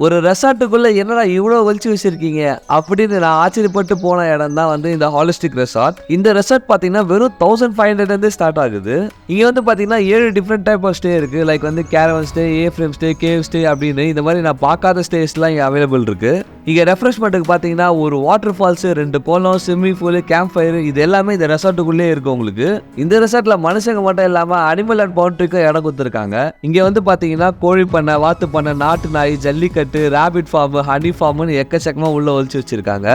ஒரு ரெசார்ட்டுக்குள்ள என்னடா இவ்வளோ ஒளிச்சு வச்சிருக்கீங்க அப்படின்னு நான் ஆச்சரியப்பட்டு போன இடம் தான் வந்து இந்த ஹாலிஸ்டிக் ரெசார்ட். இந்த ரெசார்ட் பார்த்தீங்கன்னா வெறும் 1500 ஸ்டார்ட் ஆகுது. இங்கே வந்து பார்த்தீங்கன்னா 7 டிஃப்ரெண்ட் டைப் ஆஃப் ஸ்டே இருக்கு. லைக் வந்து கேரவன் ஸ்டே, ஏ ஃப்ரேம் ஸ்டே, கேவ் ஸ்டே அப்படின்னு இந்த மாதிரி நான் பார்க்காத ஸ்டேஸ்லாம் இங்கே அவைலபிள் இருக்கு. இங்கே ரெஃப்ரெஷ்மெண்ட்டுக்கு பார்த்தீங்கன்னா ஒரு வாட்டர் ஃபால்ஸ், 2 குளம், ஸ்விம்மிங் பூல், கேம்ப் ஃபயர் இது எல்லாமே இந்த ரெசார்ட்டுக்குள்ளே இருக்கு உங்களுக்கு. இந்த ரெசார்ட்ல மனுஷங்க மட்டும் இல்லாமல் அனிமல் அண்ட் பவுண்டரிக்கும் இடம் கொடுத்துருக்காங்க. இங்கே வந்து பார்த்தீங்கன்னா கோழி பண்ணை, வாத்து பண்ணை, நாட்டு நாய், ஜல்லிக்கட்டு, ராபிட் ஃபார்ம், ஹனி ஃபார்ம்னு எக்கச்சக்கமா உள்ள ஒழிச்சு வச்சிருக்காங்க.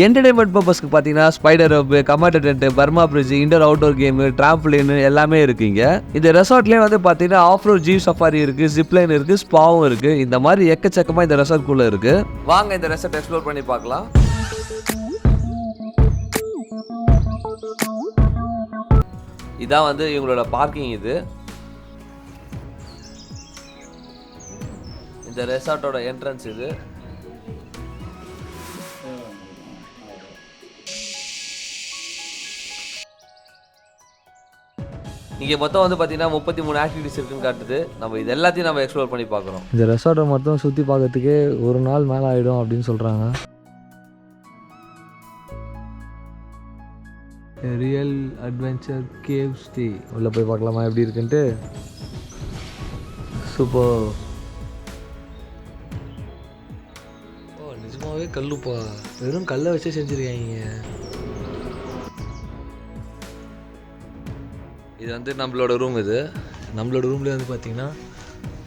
என்டர்டைன்மெண்ட் பர்பஸ்க்கு பார்த்தீங்கன்னா spider web, commando tent, Burma bridge, indoor outdoor game, trampoline எல்லாமே இருக்குங்க. இந்த ரெசார்ட்லேயே வந்து பார்த்தீங்கன்னா ஆஃப் ரோட் ஜீப் சஃபாரி இருக்கு, ஜிப்லைன் இருக்கு, ஸ்பாவும் இருக்கு. இந்த மாதிரி எக்கச்சக்கமா இந்த ரெசார்ட்குள்ள இருக்கு. வாங்க இந்த ரெசார்ட் எக்ஸ்ப்ளோர் பண்ணி பார்க்கலாம். இதான் வந்து இவங்களோட பார்க்கிங். இது இந்த ரெசார்ட்டோட என்ட்ரன்ஸ். இது இங்கே மொத்தம் வந்து பார்த்தீங்கன்னா 33 ஆக்டிவிட்டிஸ் இருக்குன்னு காட்டுது. நம்ம இது எல்லாத்தையும் நம்ம எக்ஸ்ப்ளோர் பண்ணி பார்க்குறோம். இந்த ரெசார்ட்டை மொத்தம் சுற்றி பார்க்கறதுக்கே ஒரு நாள் மேலே ஆகிடும் அப்படின்னு சொல்கிறாங்க. ரியல் அட்வென்ச்சர் கேவ் ஸ்டே உள்ளே போய் பார்க்கலாமா எப்படி இருக்குன்ட்டு. சூப்பர். ஓ நிஜமாவே கல்லுப்பா, வெறும் கல்லை வச்சு செஞ்சுருக்காங்க. இது வந்து நம்மளோட ரூம். இது நம்மளோட ரூம்லேயே வந்து பார்த்தீங்கன்னா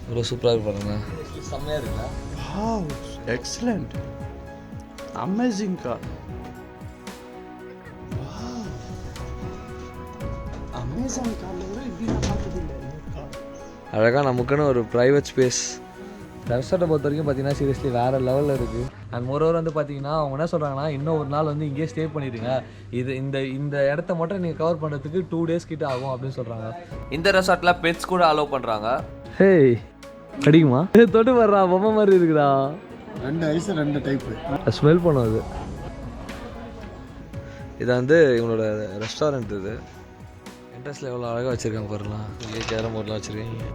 ரொம்ப சூப்பராக இருக்கு பாருங்க. செம்மையாக இருக்குல்ல? Wow, excellent, amazing car. Wow, Amazon கார்ல கூட இப்படி நான் பார்த்தது இல்லை. அழகாக நமக்குன்னு ஒரு ப்ரைவேட் ஸ்பேஸ். ரெசார்ட்டை பொறுத்த வரைக்கும் பார்த்தீங்கன்னா சீரியஸ்லி வேறு லெவலில் இருக்குது. அண்ட் மோரோவர் வந்து பார்த்தீங்கன்னா அவங்க என்ன சொல்கிறாங்கன்னா இன்னும் ஒரு நாள் வந்து இங்கேயே ஸ்டே பண்ணிடுங்க. இது இந்த இடத்த மட்டும் நீங்கள் கவர் பண்ணுறதுக்கு 2 days கிட்ட ஆகும் அப்படின்னு சொல்கிறாங்க. இந்த ரெசார்ட்டில் பெட்ஸ் கூட அலோவ் பண்ணுறாங்க. ஹே கிடைக்குமா? தொட்டு வர்றா, பொம்மை மாதிரி இருக்குதா? 2 ஐஸ் 2 டைப்பு ஸ்மெல் பண்ணும். இது வந்து இவங்களோட ரெஸ்டாரண்ட். இது என்ட்ரன்ஸில் எவ்வளோ அழகாக வச்சுருக்காங்க பாருலாம். இங்கே கேரம் போர்ட்லாம் வச்சுருக்கீங்க.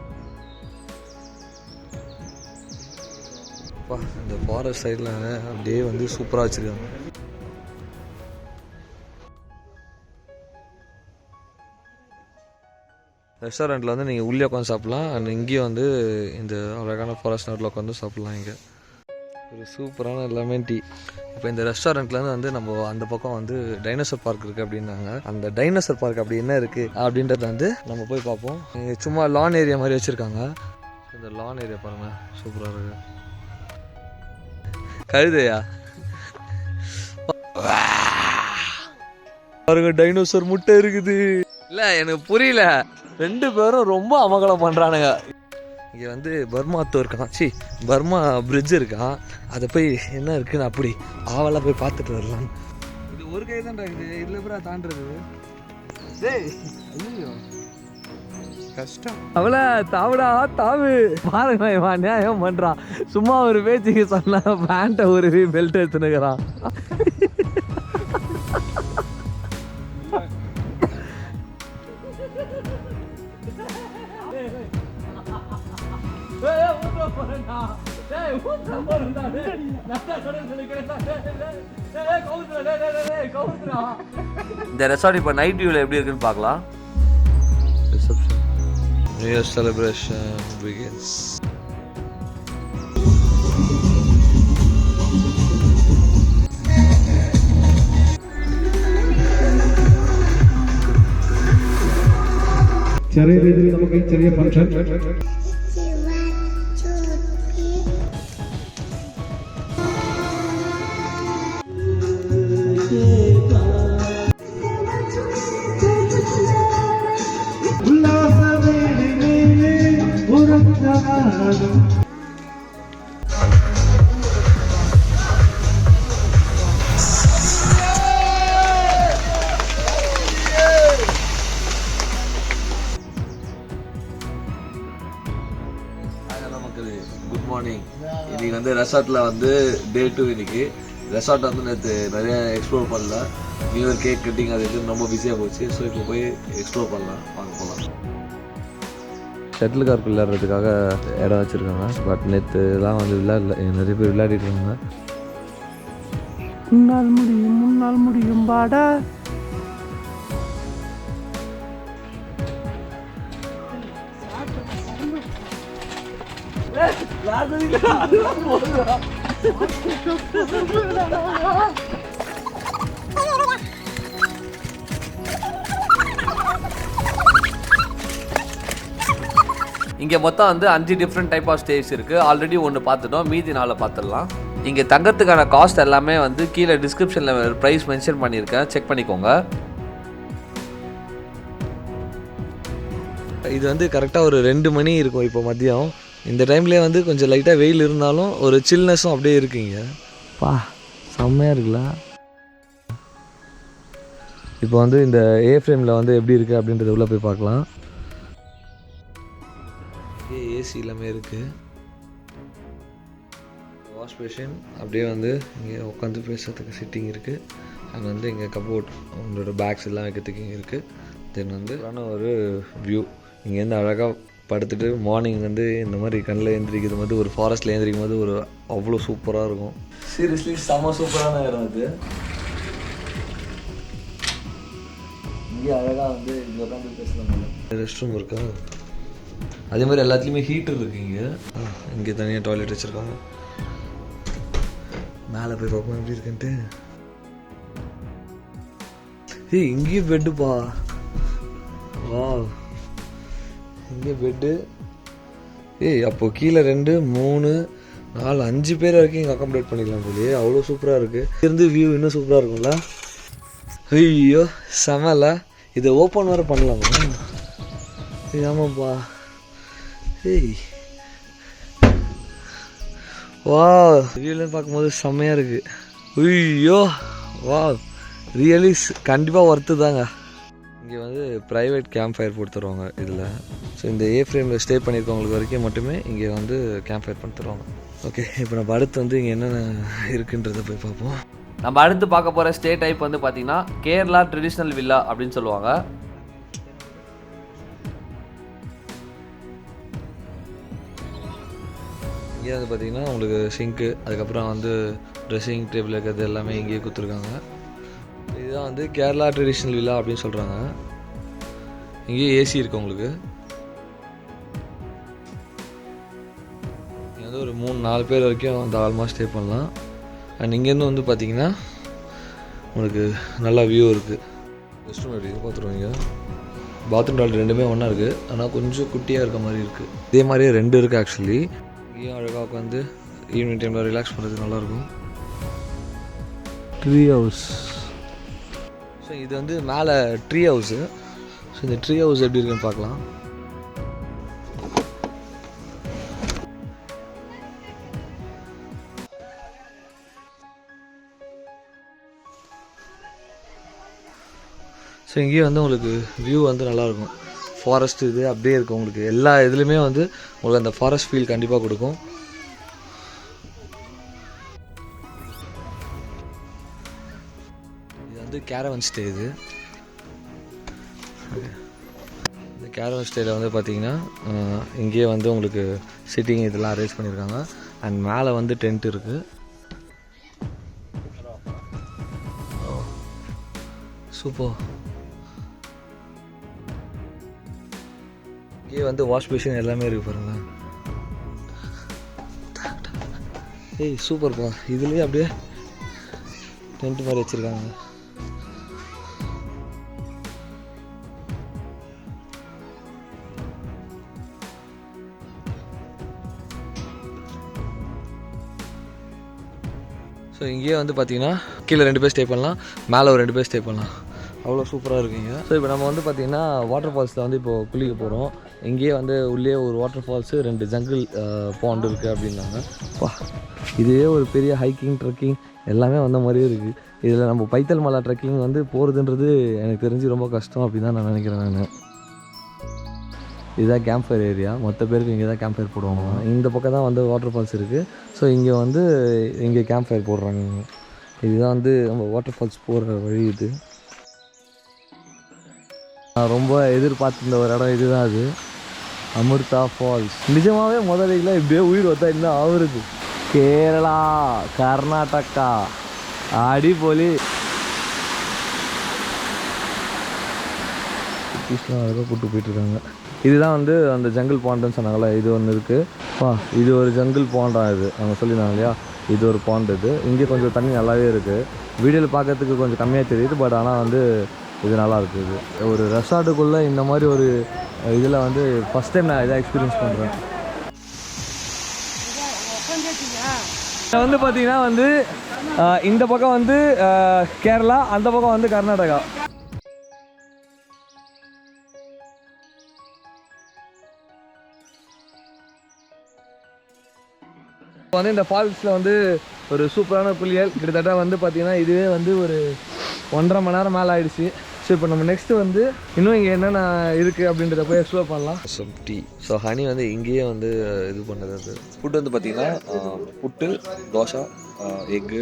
இந்த ஃபாரஸ்ட் சைடில் அப்படியே வந்து சூப்பராக வச்சுருக்காங்க. ரெஸ்டாரண்ட்டில் வந்து நீங்கள் உள்ளே உட்காந்து சாப்பிட்லாம். அண்ட் இங்கேயும் வந்து இந்த அழகான ஃபாரஸ்ட் நோட்டில் உட்காந்து சாப்பிட்லாம். இங்கே ஒரு சூப்பரான லெமன் டீ. இப்போ இந்த ரெஸ்டாரண்ட்லேருந்து வந்து நம்ம அந்த பக்கம் வந்து டைனோசர் பார்க் இருக்குது அப்படின்னாங்க. அந்த டைனோசர் பார்க் அப்படி என்ன இருக்குது அப்படின்றத வந்து நம்ம போய் பார்ப்போம். சும்மா லான் ஏரியா மாதிரி வச்சுருக்காங்க. இந்த லான் ஏரியா பாருங்கள், சூப்பராக இருக்குது. கழுதையா பாருங்க, டைனோசர் முட்டை இருக்குது. இல்லை எனக்கு புரியல, 2 பேரும் ரொம்ப அமகலம் பண்ணுறானுங்க. இங்கே வந்து பர்மா இருக்கான், பர்மா பிரிட்ஜ் இருக்கான். அதை போய் என்ன இருக்குன்னு அப்படி ஆவலாக போய் பார்த்துட்டு வரலாம். இது ஒரு கை தான் இருக்குது, இதில் பூரா தாண்டுறது. ஐயோ கஷ்டம். அவளை தாவடா தாவு பாருங்க, இவன் நியாயம் பண்றான். சும்மா ஒரு பேச்சுக்கு சொன்னா பேண்ட்டை உருவி பெல்ட் எடுத்துனுக்கிறான். இந்த ரெசார்ட் இப்போ நைட் வியூவில் எப்படி இருக்குன்னு பார்க்கலாம். Reception. New Year celebration begins. ചെറിയ രീതിയിൽ നമുക്ക് ചെറിയ ഫംഗ്ഷൻ. Good morning. இன்னைக்கு வந்து ரெசார்ட்டில் வந்து டே 2. இன்னைக்கு ரெசார்ட் வந்து நேற்று நிறைய எக்ஸ்ப்ளோர் பண்ணல. நியூ இயர் கேக் கட்டிங் அது இதுன்னு ரொம்ப பிஸியாக போச்சு. ஸோ இப்போ போய் எக்ஸ்ப்ளோர் பண்ணலாம், வாங்க போகலாம். ஷட்டில் கார்க் விளையாடுறதுக்காக இடம் வச்சுருக்காங்க. பட் நேற்றுலாம் வந்து விளையாடல, நிறைய பேர் விளையாடிட்டு இருக்காங்க. முன்னால் முடியும் பாடா. இங்கே மொத்தம் வந்து 5 டிஃப்ரெண்ட் டைப் ஆஃப் ஸ்டேஸ் இருக்குது. ஆல்ரெடி ஒன்று பார்த்துட்டோம், மீதி 4 பார்த்துடலாம். இங்கே தங்கறதுக்கான காஸ்ட் எல்லாமே வந்து கீழே டிஸ்கிரிப்ஷனில் ப்ரைஸ் மென்ஷன் பண்ணியிருக்கேன், செக் பண்ணிக்கோங்க. இது வந்து கரெக்டாக ஒரு 2 மணி இருக்கும் இப்போ மதியம். இந்த டைம்லேயே வந்து கொஞ்சம் லைட்டாக வெயில் இருந்தாலும் ஒரு சில்னஸும் அப்படியே இருக்குங்க. பா செம்மையாக இருக்குல்ல. இப்போ வந்து இந்த ஏ ஃப்ரேமில் வந்து எப்படி இருக்குது அப்படின்றத உள்ளே போய் பார்க்கலாம். ஏசி எல்லாமே இருக்குது. வாஷ் பேஷன் அப்படியே வந்து இங்கே உட்காந்து பேசுறதுக்கு சிட்டிங் இருக்குது. அங்கே வந்து இங்கே கபோர்ட் உங்களோட பேக்ஸ் எல்லாம் வைக்கிறதுக்கு இங்கே இருக்குது. தென் வந்து ஒரு வியூ இங்கேருந்து அழகாக படுத்துட்டு மார்னிங் வந்து இந்த மாதிரி கண்ணில் எழுந்திரிக்கிறது போது ஒரு ஃபாரஸ்ட்டில் எழுந்திரிக்கும் போது ஒரு அவ்வளோ சூப்பராக இருக்கும். சீரியஸ்லி செம்ம சூப்பரான இடம் அது. இங்கே அழகாக வந்து இங்கே உட்காந்து பேசலாம். ரெஸ்ட் ரூம் இருக்கா, அதே மாதிரி எல்லாத்துலேயுமே ஹீட்டர் இருக்குது. இங்கே தனியாக டாய்லெட் வச்சுருக்காங்க. மேலே போய் பார்ப்போம் எப்படி இருக்குன்ட்டு. இங்கேயும் பெட்டுப்பா. வா, இங்கே பெட்டு. அப்போது கீழே 2 3 4 5 பேர் வரைக்கும் இங்கே அக்காமடேட் பண்ணிக்கலாம் போலியே. அவ்வளோ சூப்பராக இருக்குது. இருந்து வியூ இன்னும் சூப்பராக இருக்கும்ல. ஐயோ செமல்ல. இதை ஓப்பன் வேறு பண்ணலாமா? ஆமாப்பா. வா, வியூலாம் பார்க்கும்போது செம்மையாக இருக்குது. ஐயோ வா, ரியலி கண்டிப்பாக ஒர்த்து தாங்க. இங்கே வந்து ப்ரைவேட் கேம்ப் ஃபயர் போட்டு தருவாங்க இதில். ஸோ இந்த ஏ ஃப்ரேமில் ஸ்டே பண்ணியிருக்கவங்களுக்கு வரைக்கும் மட்டுமே இங்கே வந்து கேம்ப் ஃபயர் பண்ணி தருவாங்க. ஓகே, இப்போ நம்ம அடுத்து வந்து இங்கே என்னென்ன இருக்குன்றதை போய் பார்ப்போம். நம்ம அடுத்து பார்க்க போகிற ஸ்டே டைப் வந்து பார்த்திங்கன்னா கேரளா ட்ரெடிஷ்னல் வில்லா அப்படின்னு சொல்லுவாங்க. இங்கே வந்து பார்த்திங்கன்னா உங்களுக்கு சிங்க்கு, அதுக்கப்புறம் வந்து ட்ரெஸ்ஸிங் டேபிள் இருக்கிறது எல்லாமே இங்கேயே கொடுத்துருக்காங்க. இதுதான் வந்து கேரளா ட்ரெடிஷ்னல் வில்லா அப்படின்னு சொல்கிறாங்க. இங்கேயே ஏசி இருக்குது உங்களுக்கு. இங்கே வந்து ஒரு 3-4 பேர் வரைக்கும் தாராளமாக ஸ்டே பண்ணலாம். அண்ட் இங்கேருந்து வந்து பார்த்திங்கன்னா உங்களுக்கு நல்லா வியூ இருக்குது. ரெஸ்ட் ரூம் எப்படி பார்த்துருவீங்க. பாத்ரூம் டாய்லெட் ரெண்டுமே ஒன்றா இருக்குது, ஆனால் கொஞ்சம் குட்டியாக இருக்க மாதிரி இருக்குது. இதே மாதிரியே 2 இருக்குது ஆக்சுவலி. இங்கேயும் அழகாக உட்காந்து ஈவினிங் டைமில் ரிலாக்ஸ் பண்ணுறதுக்கு நல்லாயிருக்கும். Tree house. ஸோ இது வந்து மேலே ட்ரீ ஹவுஸு. ஸோ இந்த ட்ரீ ஹவுஸ் எப்படி இருக்குன்னு பார்க்கலாம். ஸோ இங்கேயே வந்து உங்களுக்கு வியூ வந்து நல்லாயிருக்கும். ஃபாரஸ்ட் இது அப்படியே இருக்கும் உங்களுக்கு. எல்லா இதுலேயுமே வந்து உங்களுக்கு அந்த ஃபாரஸ்ட் ஃபீல் கண்டிப்பாக கொடுக்கும். இது வந்து கேரவன் ஸ்டே. இது இந்த கேரவன் ஸ்டேயில் வந்து பார்த்திங்கன்னா இங்கேயே வந்து உங்களுக்கு சிட்டிங் இதெல்லாம் அரேஞ்ச் பண்ணியிருக்காங்க. அண்ட் மேலே வந்து டென்ட் இருக்குது. சூப்பர். இங்கே வந்து வாஷ் பேஷன் எல்லாமே இருக்குது பாருங்க. சூப்பர்ப்பா. இதுலேயே அப்படியே டென்ட் மாதிரி வச்சுருக்காங்க. ஸோ இங்கேயே வந்து பார்த்தீங்கன்னா கீழே 2 பேர் ஸ்டே பண்ணலாம், மேலே ஒரு 2 பேர் ஸ்டே பண்ணலாம். அவ்வளோ சூப்பராக இருக்குங்க. ஸோ இப்போ நம்ம வந்து பார்த்திங்கன்னா வாட்டர் ஃபால்ஸில் வந்து இப்போது குளிக்க போகிறோம். இங்கேயே வந்து உள்ளே ஒரு வாட்டர் ஃபால்ஸு 2 ஜங்கிள் பாண்ட் இருக்குது அப்படின்னாங்க. வா, இதுவே ஒரு பெரிய ஹைக்கிங் ட்ரெக்கிங் எல்லாமே வந்த மாதிரியே இருக்குது. இதில் நம்ம பைத்தல் மலை ட்ரெக்கிங் வந்து போகிறதுன்றது எனக்கு தெரிஞ்சு ரொம்ப கஷ்டம் அப்படின்னு தான் நான் நினைக்கிறேன். நான் இதுதான் கேம்ப் ஃபயர் ஏரியா. மொத்த பேருக்கு இங்கே தான் கேம்ப் ஃபயர் போடுவாங்க. இந்த பக்கம் தான் வந்து வாட்டர் ஃபால்ஸ் இருக்குது. ஸோ இங்கே வந்து இங்கே கேம்ப் ஃபயர் போடுறாங்க. இதுதான் வந்து நம்ம வாட்டர் ஃபால்ஸ் போகிற வழி. இது நான் ரொம்ப எதிர்பார்த்துருந்த ஒரு இடம் இதுதான். அது அமிர்தா ஃபால்ஸ் நிஜமாவே முதல்ல இப்படியே உயிர் வந்தா என்ன ஆகுறது. கேரளா, கர்நாடகா, அடிப்பொலி. அழகாக கூப்பிட்டு போயிட்டுருக்காங்க. இதுதான் வந்து அந்த ஜங்கிள் பாண்டுன்னு சொன்னாங்களே, இது ஒன்று இருக்குது. இது ஒரு ஜங்கிள் பாண்டா. இது அவங்க சொல்லியிருந்தாங்க இல்லையா, இது ஒரு பாண்டு. இது இங்கே கொஞ்சம் தண்ணி நல்லாவே இருக்குது. வீடியோவில் பார்க்கறதுக்கு கொஞ்சம் கம்மியாக தெரியுது, பட் ஆனால் வந்து இது நல்லா இருக்குது. ஒரு ரெசார்ட்டுக்குள்ளே இந்த மாதிரி ஒரு இதில் வந்து ஃபஸ்ட் டைம் நான் இதாக எக்ஸ்பீரியன்ஸ் பண்ணுறேன். இதில் வந்து பார்த்திங்கன்னா வந்து இந்த பக்கம் வந்து கேரளா, அந்த பக்கம் வந்து கர்நாடகா. வந்து இந்த ஃபால்ஸில் வந்து ஒரு சூப்பரான குளியல். கிட்டத்தட்ட வந்து பார்த்திங்கன்னா இதுவே வந்து ஒரு 1.5 மணி நேரம் மேலே ஆகிடுச்சு. ஸோ இப்போ நம்ம நெக்ஸ்ட்டு வந்து இன்னும் இங்கே என்னென்ன இருக்குது அப்படின்றத போய் எக்ஸ்ப்ளோர் பண்ணலாம். Some tea. ஸோ ஹனி வந்து இங்கேயே வந்து இது பண்ணது. அது ஃபுட் வந்து பார்த்திங்கன்னா புட்டு, தோசை, எக்கு,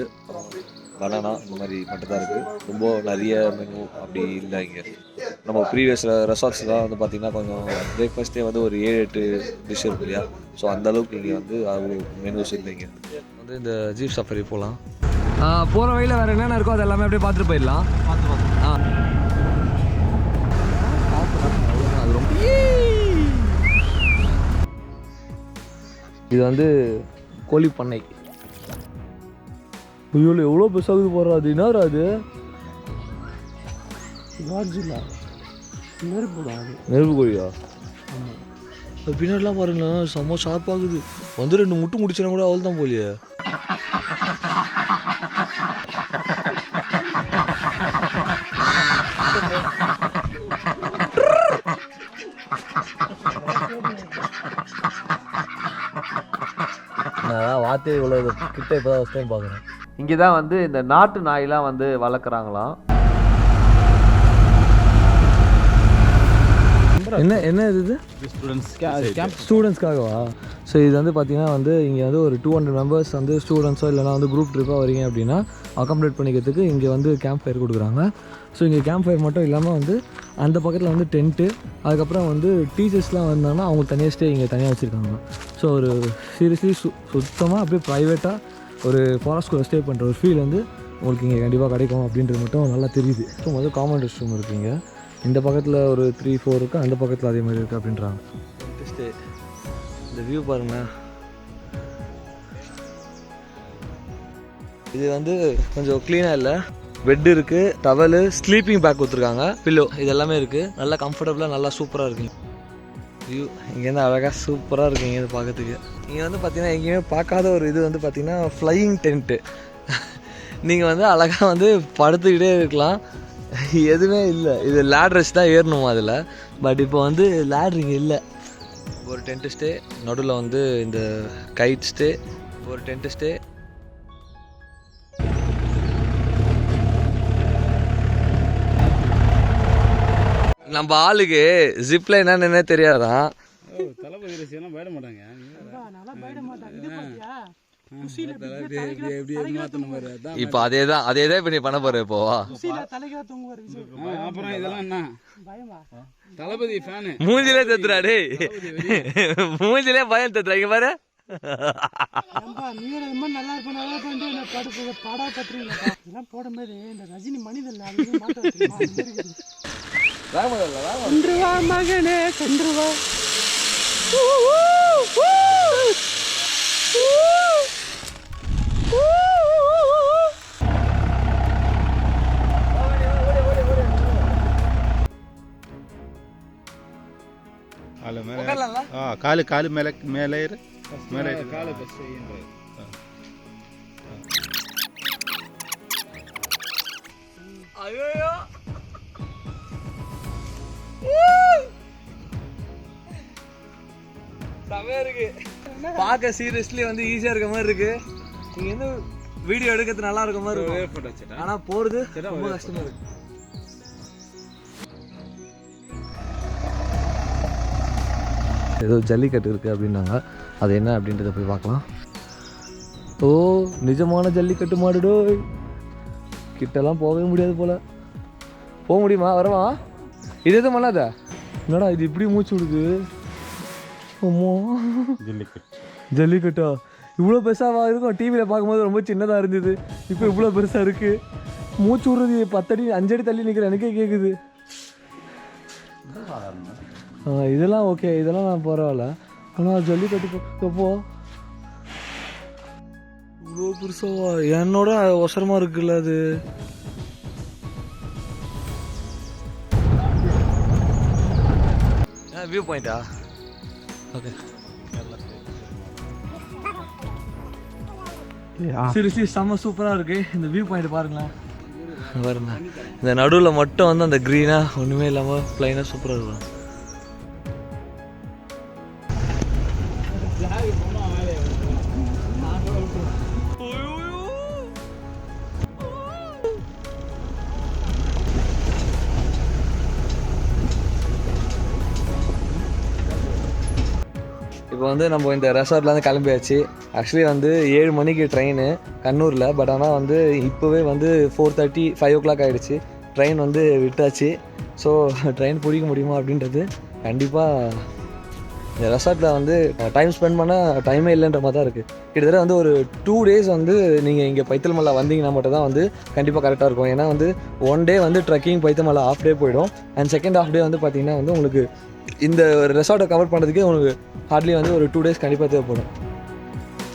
பனானா இந்த மாதிரி மட்டும் தான் இருக்குது. ரொம்ப நிறைய மெனு அப்படி இல்லை இங்கே. நம்ம ப்ரீவியஸ் ரெசார்ட்ஸ்லாம் வந்து பார்த்திங்கன்னா கொஞ்சம் பிரேக்ஃபாஸ்ட்டே வந்து ஒரு 7-8 டிஷ் இருக்கு இல்லையா. ஸோ அந்தளவுக்கு இங்கே வந்து அது மெனுஸ் இல்லைங்க. வந்து இந்த ஜீப் சஃபாரி போகலாம். போகிற வழியில் வேறு என்னென்ன இருக்கோ அது எல்லாமே அப்படியே பார்த்துட்டு போயிடலாம். அது ரொம்ப இது வந்து கோழி பண்ணை. ஐயோ எவ்வளோ பெருசாகுது போடுறா. அது என்ன அது? நெருப்பு கோழியா? அது பின்னாடிலாம் பாருங்களேன், செம்ம ஷார்ப்பாகுது. வந்து 2 முட்டு முடிச்சுனா கூட அவள் தான் போலியே. நான் வார்த்தையை இவ்வளோ கிட்ட இப்போ தான் ஃபஸ்ட் டைம் பார்க்குறேன். இங்கே தான் வந்து இந்த நாட்டு நாயெலாம் வந்து வளர்க்குறாங்களாம். என்ன இது? ஸ்டூடெண்ட்ஸ்க்காகவா? ஸோ இது வந்து பார்த்தீங்கன்னா வந்து இங்கே வந்து ஒரு 200 மெம்பர்ஸ் வந்து ஸ்டூடெண்ட்ஸோ இல்லைனா வந்து குரூப் ட்ரிப்பாக வரீங்க அப்படின்னா அகாமடேட் பண்ணிக்கிறதுக்கு இங்கே வந்து கேம்ப் ஃபயர் கொடுக்குறாங்க. ஸோ இங்கே கேம்ப் ஃபயர் மட்டும் இல்லாமல் வந்து அந்த பக்கத்தில் வந்து டென்ட்டு, அதுக்கப்புறம் வந்து டீச்சர்ஸ்லாம் வந்தாங்கன்னா அவங்க தனியாக ஸ்டே இங்கே தனியாக வச்சுருக்காங்க. ஸோ ஒரு சீரியஸ்லி சுத்தமாக அப்படியே ப்ரைவேட்டாக ஒரு ஃபாரஸ்ட்குள்ளே ஸ்டே பண்ணுற ஒரு ஃபீல் வந்து உங்களுக்கு இங்கே கண்டிப்பாக கிடைக்கும் அப்படின்றது மட்டும் நல்லா தெரியுது. ஸோ முதல் காமன் ரெஸ்ட் ரூம் இருக்குங்க. இந்த பக்கத்தில் ஒரு 3-4 இருக்குது, அந்த பக்கத்தில் அதே மாதிரி இருக்குது அப்படின்றாங்க. ஸ்டே இந்த வியூ பாருங்கள். இது வந்து கொஞ்சம் க்ளீனாக இல்லை. பெட் இருக்குது, டவலு, ஸ்லீப்பிங் பேக் கொடுத்துருக்காங்க, பில்லோ, இது எல்லாமே இருக்குது. நல்லா கம்ஃபர்டபுளாக நல்லா சூப்பராக இருக்குங்க. வியூ இங்கேருந்து அழகாக சூப்பராக இருக்குது. இங்கேருந்து பார்க்கறதுக்கு இங்கே வந்து பார்த்திங்கன்னா எங்கேயுமே பார்க்காத ஒரு இது வந்து பார்த்திங்கன்னா ஃப்ளையிங் டென்ட்டு. நீங்கள் வந்து அழகாக வந்து படுத்துக்கிட்டே இருக்கலாம், எதுவுமே இல்லை. இது லேட்ரஸ் தான் ஏறணுமா அதில். பட் இப்போ வந்து லேட்ரிங் இல்லை. ஒரு டென்ட்டு ஸ்டே, நடுவில் வந்து இந்த கைட் ஸ்டே, ஒரு டென்ட்டு ஸ்டே. நம்ம ஆளுக்கு ஜிப்ல என்னன்னு தெரியாதான். இப்ப அதேதான் இப்ப நீ பண்ண போற. இப்போ மூஞ்சிலே தத்துறாடே, மூஞ்சிலே பயம் தத்துறா. இங்க பாரு, மகனே சென்றுவா. காலு மேலே இரு, மேலே காலு பஸ். ஐயோ செமையா இருக்கு. பார்க்க சீரியஸ்லி வந்து ஈஸியா இருக்க மாதிரி இருக்கு. இங்க இருந்து வீடியோ எடுக்கிறது நல்லா இருக்க மாதிரி இருக்கு, ஆனா போறது ரொம்ப கஷ்டமா இருக்கு. ஏதோ ஜல்லிக்கட்டு இருக்குது அப்படின்னாங்க, அது என்ன அப்படின்றத போய் பார்க்கலாம். ஓ நிஜமான ஜல்லிக்கட்டு மாடுடோ. கிட்டலாம் போகவே முடியாது போல். போக முடியுமா? வரவா? இது எதுவும் பண்ணாத. என்னடா இது இப்படி மூச்சு விடுது. அம்மா ஜல்லிக்கட்டு ஜல்லிக்கட்டா இவ்வளோ பெருசாக இருக்கும். டிவியில் பார்க்கும்போது ரொம்ப சின்னதாக இருந்தது, இப்போ இவ்வளோ பெருசாக இருக்குது. மூச்சு விடுறது 10 அடி 5 அடி தள்ளி நிற்கிற எனக்கே கேட்குது. இதெல்லாம் ஓகே, இதெல்லாம் நான் பரவாயில்ல. ஆனால் ஜல்லிக்கட்டு எப்போ இவ்வளோ பெருசாவா? என்னோட அவசரமாக இருக்குல்ல அது. வியூ பாயிண்டா? ஓகே சரி செம்ம சூப்பராக இருக்குது. இந்த வியூ பாயிண்ட் பாருங்களேன். பாருங்க, இந்த நடுவில் மட்டும் வந்து அந்த க்ரீனாக ஒன்றுமே இல்லாமல் ப்ளைனாக சூப்பராக இருக்கும். இப்போ வந்து நம்ம இந்த ரெசார்ட்லேருந்து கிளம்பியாச்சு. ஆக்சுவலி வந்து 7 மணிக்கு ட்ரெயின் கண்ணூரில். பட் ஆனால் வந்து இப்போவே வந்து 4:30 5 o'clock ஆகிடுச்சு. ட்ரெயின் வந்து விட்டாச்சு. ஸோ ட்ரெயின் பிடிக்க முடியுமா அப்படின்றது கண்டிப்பாக இந்த ரெசார்ட்டில் வந்து டைம் ஸ்பெண்ட் பண்ண டைமே இல்லைன்ற மாதிரி தான் இருக்குது. கிட்டத்தட்ட வந்து ஒரு 2 days வந்து நீங்கள் இங்கே பைத்தல்மலை வந்தீங்கன்னா மட்டும் தான் வந்து கண்டிப்பாக கரெக்டாக இருக்கும். ஏன்னா வந்து 1 day வந்து ட்ரெக்கிங் பைத்தல்மலை half day போயிடும். அண்ட் செகண்ட் half day வந்து பார்த்திங்கன்னா வந்து உங்களுக்கு இந்த ரெசார்ட்டை கவர் பண்ணுறதுக்கே உங்களுக்கு ஹார்ட்லி வந்து ஒரு 2 days கண்டிப்பாக தேவைப்படும்.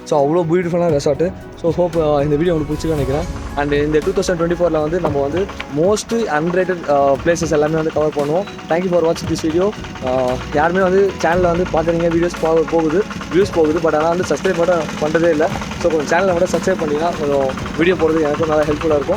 ஸோ அவ்வளோ பியூட்டிஃபுல்லான ரெசார்ட்டு. ஸோ ஹோப் இந்த வீடியோ உங்களுக்கு பிடிச்சிக்க நினைக்கிறேன். அண்ட் இந்த 2024 வந்து நம்ம வந்து மோஸ்ட் அன்ரேட்டட் பிளேசஸ் எல்லாமே வந்து கவர் பண்ணுவோம். தேங்க்யூ ஃபார் வாட்சிங் திஸ் வீடியோ. யாருமே வந்து சேனலில் வந்து பார்க்குறீங்க, வியூஸ் போகுது, பட் ஆனால் வந்து சப்ஸ்கிரைப் மட்டும் பண்ணுறதே இல்லை. ஸோ கொஞ்சம் சேனலை மட்டும் சப்ஸ்கிரைப் பண்ணிங்கன்னா கொஞ்சம் வீடியோ போடுறது எனக்கும் நல்லா ஹெல்ப்ஃபுல்லாக இருக்கும்.